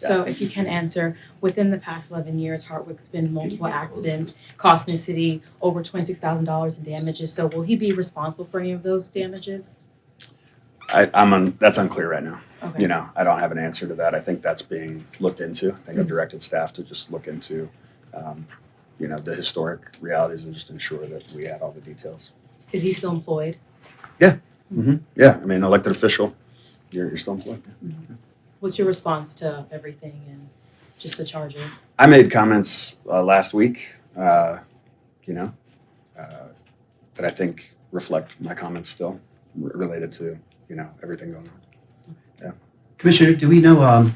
So if you can answer, within the past 11 years, Hartwick's been multiple accidents, costing the city over $26,000 in damages. So will he be responsible for any of those damages? That's unclear right now. Okay. I don't have an answer to that. I think that's being looked into. I think I've directed staff to just look into, the historic realities and just ensure that we had all the details. Is he still employed? Yeah. Mm-hmm. Yeah. I mean, elected official, you're still employed. Mm-hmm. What's your response to everything and just the charges? I made comments last week, that I think reflect my comments still related to, everything going on. Yeah. Commissioner, do we know,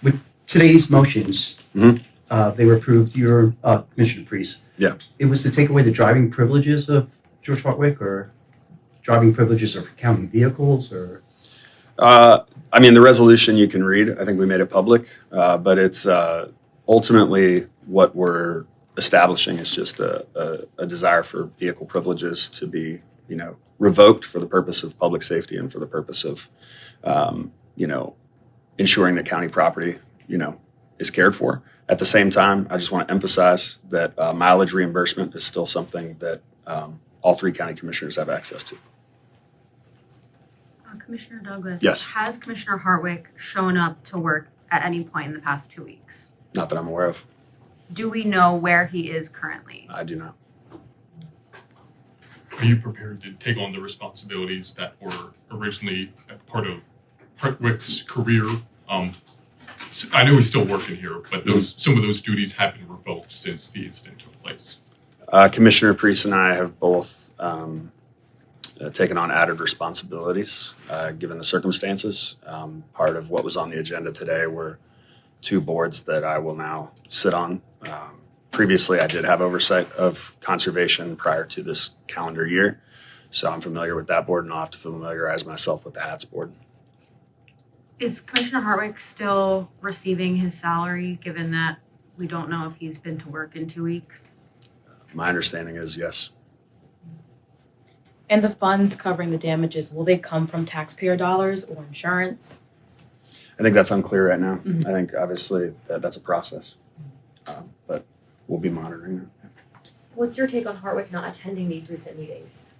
with today's motions, they were approved, your Commissioner Pries. Yeah. It was to take away the driving privileges of George Hartwick, or driving privileges of county vehicles, or? The resolution you can read. I think we made it public, but it's ultimately what we're establishing is just a desire for vehicle privileges to be, revoked for the purpose of public safety and for the purpose of, ensuring that county property, is cared for. At the same time, I just want to emphasize that mileage reimbursement is still something that all three county commissioners have access to. Commissioner Douglas. Yes. Has Commissioner Hartwick shown up to work at any point in the past 2 weeks? Not that I'm aware of. Do we know where he is currently? I do not. Are you prepared to take on the responsibilities that were originally a part of Hartwick's career? I know he's still working here, but some of those duties have been revoked since the incident took place. Commissioner Pries and I have both taken on added responsibilities given the circumstances. Part of what was on the agenda today were 2 boards that I will now sit on. Previously, I did have oversight of conservation prior to this calendar year, so I'm familiar with that board, and I'll have to familiarize myself with the HATS board. Is Commissioner Hartwick still receiving his salary, given that we don't know if he's been to work in 2 weeks? My understanding is yes. And the funds covering the damages, will they come from taxpayer dollars or insurance? I think that's unclear right now. I think obviously that's a process, but we'll be monitoring it. What's your take on Hartwick not attending these recent meetings?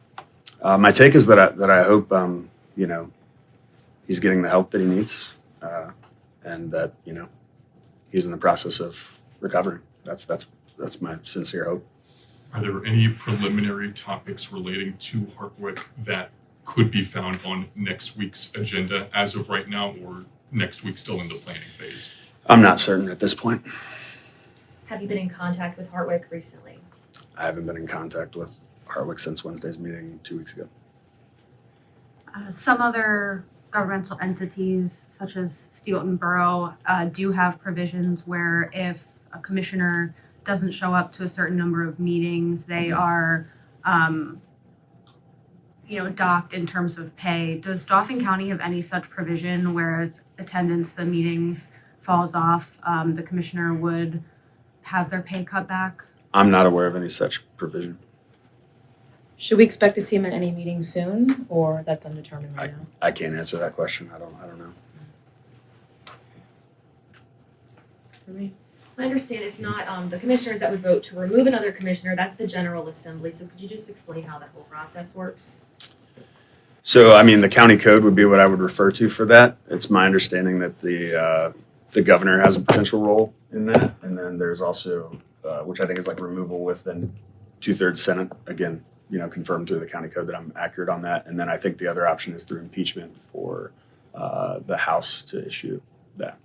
My take is that I hope he's getting the help that he needs, and that he's in the process of recovering. That's my sincere hope. Are there any preliminary topics relating to Hartwick that could be found on next week's agenda as of right now, or next week still in the planning phase? I'm not certain at this point. Have you been in contact with Hartwick recently? I haven't been in contact with Hartwick since Wednesday's meeting 2 weeks ago. Some other governmental entities, such as Steelton Borough, do have provisions where if a commissioner doesn't show up to a certain number of meetings, they are, docked in terms of pay. Does Dauphin County have any such provision where if attendance the meetings falls off, the commissioner would have their pay cut back? I'm not aware of any such provision. Should we expect to see him at any meeting soon, or that's undetermined right now? I can't answer that question. I don't know. For me. I understand it's not the commissioners that would vote to remove another commissioner. That's the General Assembly. So could you just explain how that whole process works? So, the county code would be what I would refer to for that. It's my understanding that the governor has a potential role in that, and then there's also, which I think is like removal within 2/3 Senate. Again, confirmed through the county code that I'm accurate on that. And then I think the other option is through impeachment for the House to issue that.